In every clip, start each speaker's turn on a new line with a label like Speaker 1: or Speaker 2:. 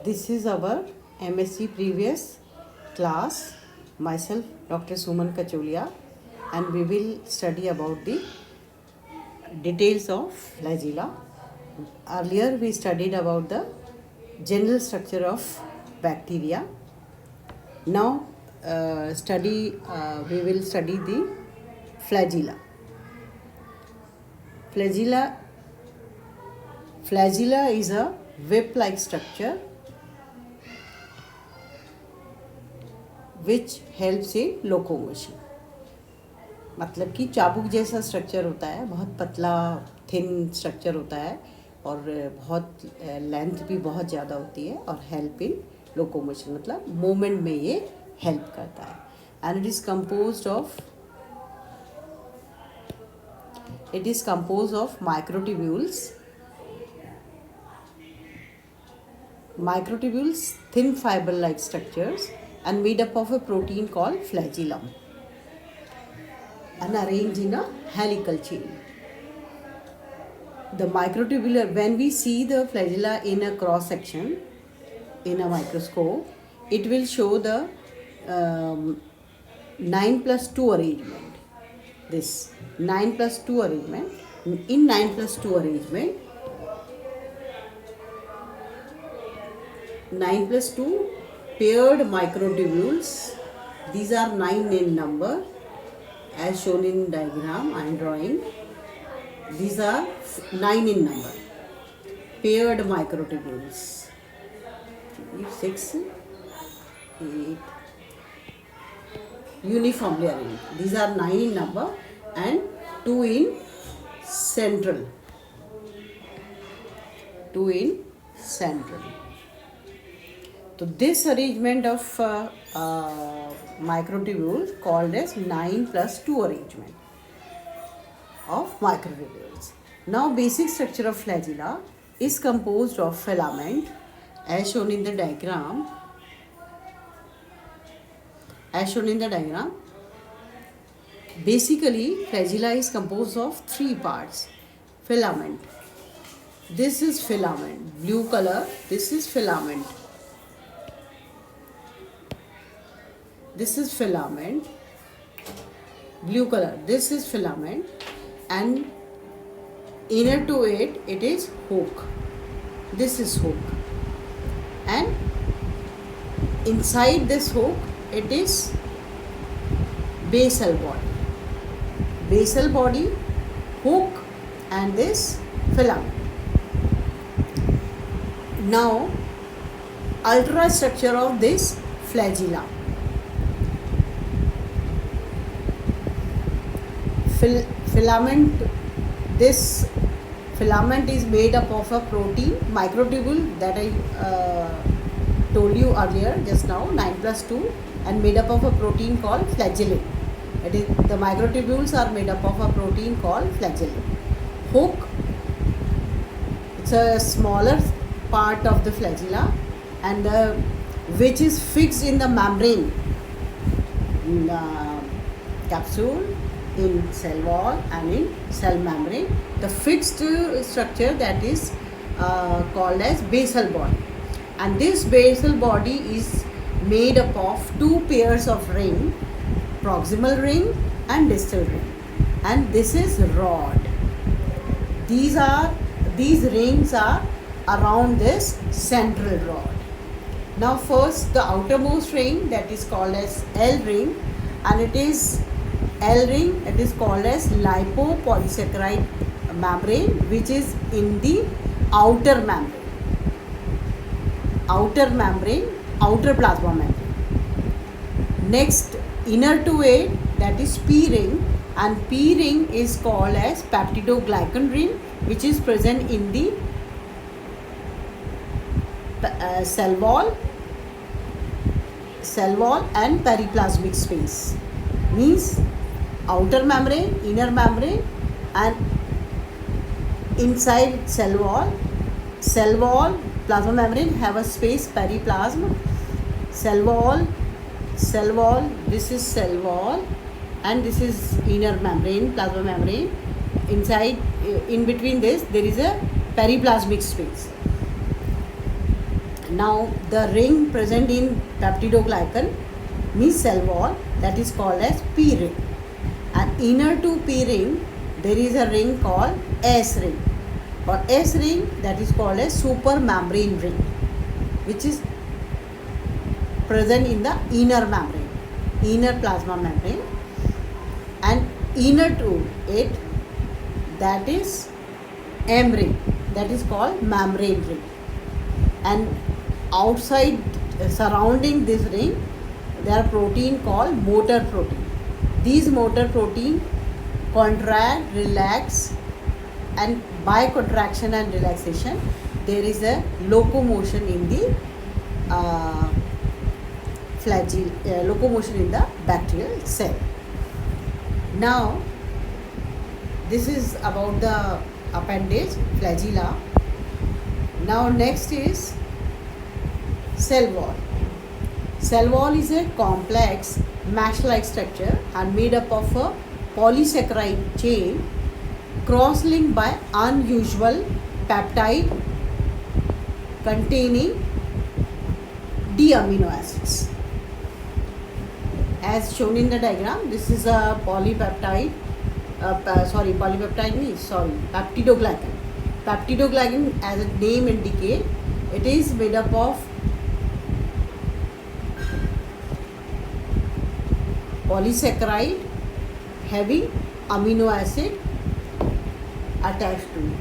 Speaker 1: This is our MSc previous class. Myself, Dr. Suman Kacholia, and we will study about the details of flagella. Earlier, we studied about the general structure of bacteria. Now, we will study the flagella. Flagella is a whip-like structure which helps in locomotion. मतलब कि चाबुक जैसा structure होता है, बहुत पतला thin structure होता है और बहुत लेंथ भी बहुत ज़्यादा होती है और हेल्प इन लोकोमोशन मतलब मूवमेंट में ये हेल्प करता है. And it is composed of microtubules, thin fiber-like structures, and made up of a protein called flagellum, and arranged in a helical chain. The microtubular, when we see the flagella in a cross section in a microscope, it will show the 9+2 arrangement. This 9+2 arrangement. In 9+2 arrangement, 9+2 paired microtubules. These are 9 in number, as shown in diagram I am drawing. These are 9 in number, paired microtubules. 6, 8, uniformly arranged. These are 9 in number and 2 in central. 2 in central. So this arrangement of microtubules called as 9+2 arrangement of microtubules. Now basic structure of flagella is composed of filament as shown in the diagram. Basically, flagella is composed of 3 parts. Filament. This is filament. Blue color. This is filament. This is filament. Blue color. This is filament. And inner to it is hook. This is hook. And inside this hook, it is basal body. Basal body, hook, and this filament. Now, ultrastructure of this flagella. This filament is made up of a protein microtubule that I told you earlier just now, 9+2, and made up of a protein called flagellin. The microtubules are made up of a protein called flagellin. Hook, it's a smaller part of the flagella and which is fixed in the membrane, in capsule, in cell wall and in cell membrane. The fixed structure that is called as basal body, and this basal body is made up of 2 pairs of ring, proximal ring and distal ring, and this is rod. These rings are around this central rod. Now first the outermost ring, that is called as L ring, and it is called as lipopolysaccharide membrane, which is in the outer plasma membrane. Next, inner to it, that is P ring, and P ring is called as peptidoglycan ring, which is present in the cell wall and periplasmic space. Means outer membrane, inner membrane, and inside cell wall, plasma membrane have a space, periplasm, cell wall, this is cell wall, and this is inner membrane, plasma membrane. Inside, in between this, there is a periplasmic space. Now the ring present in peptidoglycan means cell wall, that is called as P ring, and inner to P ring there is a ring called S ring, or S ring, that is called as super membrane ring, which is present in the inner membrane, inner plasma membrane, and inner to it, that is M ring, that is called membrane ring, and outside surrounding this ring there are protein called motor protein. These motor protein contract, relax, and by contraction and relaxation there is a locomotion in the locomotion in the bacterial cell. Now this is about the appendage, flagella. Now next is cell wall. Cell wall is a complex mesh-like structure and made up of a polysaccharide chain cross-linked by unusual peptide containing D amino acids. As shown in the diagram, this is a peptidoglycan. Peptidoglycan, as its name indicates, it is made up of polysaccharide having amino acid attached to it.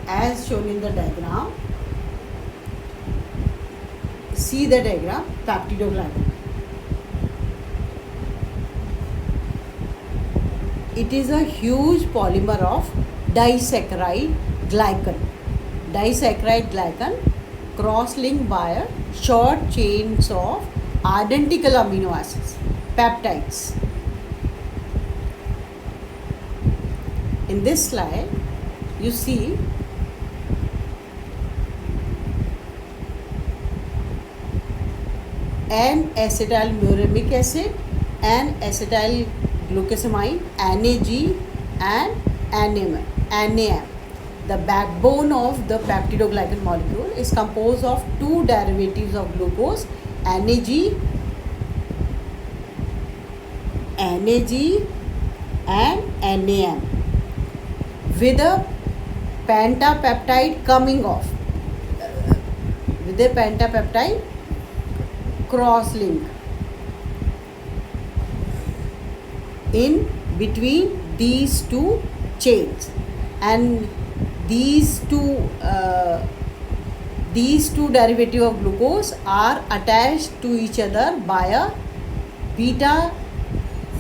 Speaker 1: As shown in the diagram, see the diagram, peptidoglycan. It is a huge polymer of disaccharide glycan. Disaccharide glycan cross-linked by a short chains of identical amino acids, peptides. In this slide, you see N-acetylmuramic acid and acetylglucosamine, NAG and NAM. The backbone of the peptidoglycan molecule is composed of two derivatives of glucose, NAG and NAM, with a pentapeptide coming off, with a pentapeptide cross-link in between these two chains, and these two derivative of glucose are attached to each other by a beta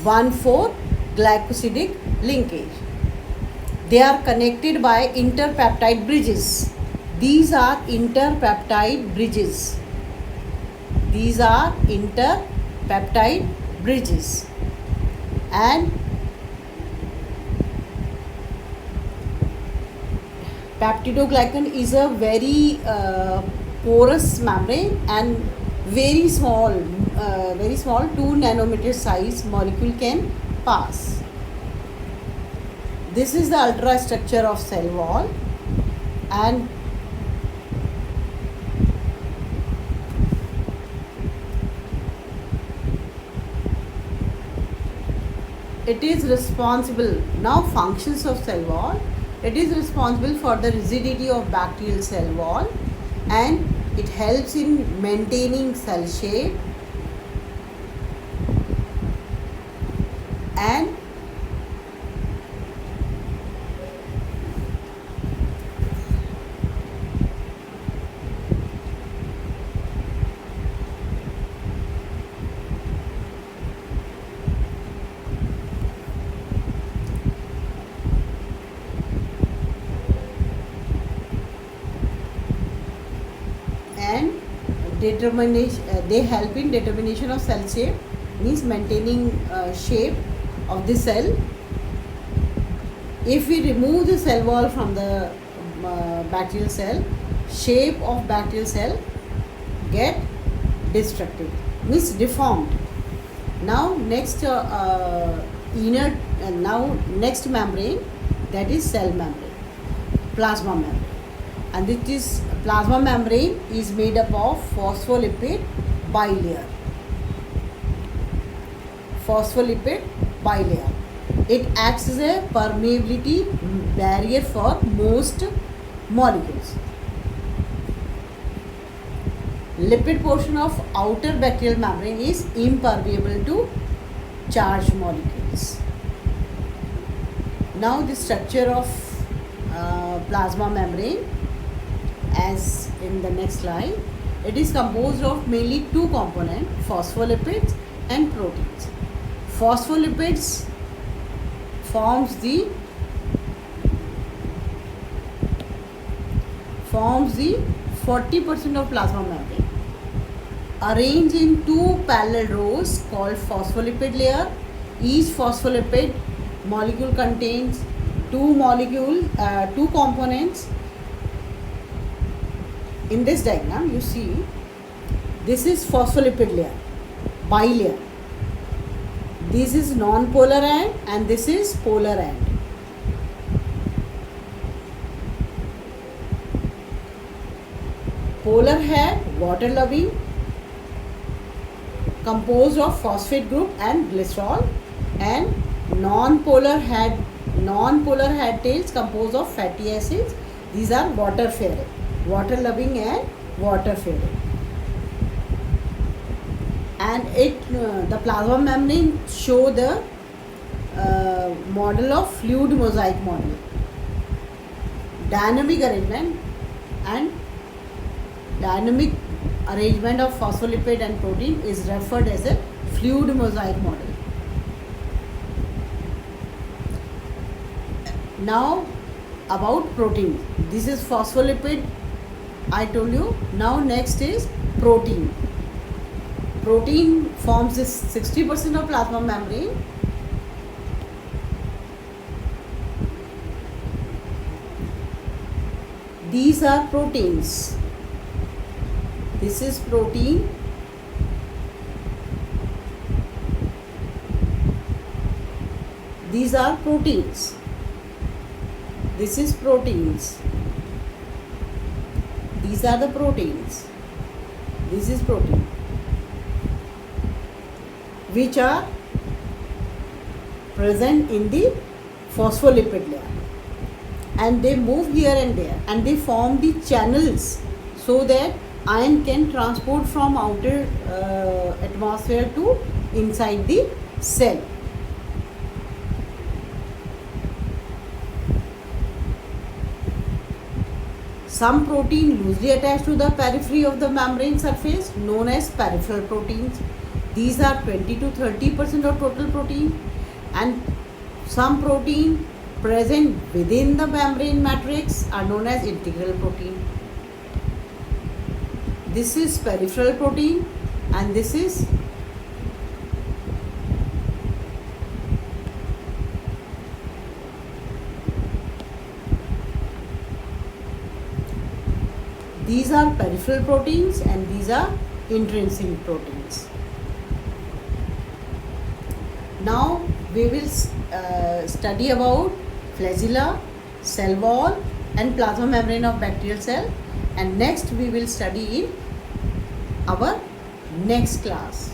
Speaker 1: 1,4 glycosidic linkage. They are connected by interpeptide bridges. These are interpeptide bridges. These are interpeptide bridges. And peptidoglycan is a very porous membrane, and very small 2 nanometer size molecule can pass. This is the ultrastructure of cell wall, and it is responsible, now functions of cell wall. It is responsible for the rigidity of bacterial cell wall, and it helps in maintaining cell shape and determination. They help in determination of cell shape, means maintaining shape of the cell. If we remove the cell wall from the bacterial cell, shape of bacterial cell get destructed, means deformed. Now next next membrane, that is cell membrane. plasma membrane. And this is plasma membrane is made up of phospholipid bilayer. Phospholipid bilayer. It acts as a permeability barrier for most molecules. Lipid portion of outer bacterial membrane is impermeable to charged molecules. Now the structure of plasma membrane, as in the next slide, it is composed of mainly two components, phospholipids and proteins. Phospholipids forms the 40% of plasma membrane, arranged in two parallel rows called phospholipid layer. Each phospholipid molecule contains two components. In this diagram you see this is phospholipid layer, bilayer. This is non-polar end and this is polar end. Polar head water loving, composed of phosphate group and glycerol, and non-polar head tails composed of fatty acids. These are water loving and water faring. And the plasma membrane show the model of fluid mosaic model. Dynamic arrangement of phospholipid and protein is referred as a fluid mosaic model. Now about protein. This is phospholipid, I told you. Now next is protein. Protein forms this 60% of plasma membrane. These are proteins. This is protein. These are proteins. This is proteins. These are the proteins. This is protein, which are present in the phospholipid layer, and they move here and there and they form the channels so that ion can transport from outer atmosphere to inside the cell. Some protein loosely attached to the periphery of the membrane surface, known as peripheral proteins. These are 20 to 30% of total protein, and some protein present within the membrane matrix are known as integral protein. This is peripheral protein and this is these are peripheral proteins and these are intrinsic proteins. Now we will study about flagella, cell wall and plasma membrane of bacterial cell, and next we will study in our next class.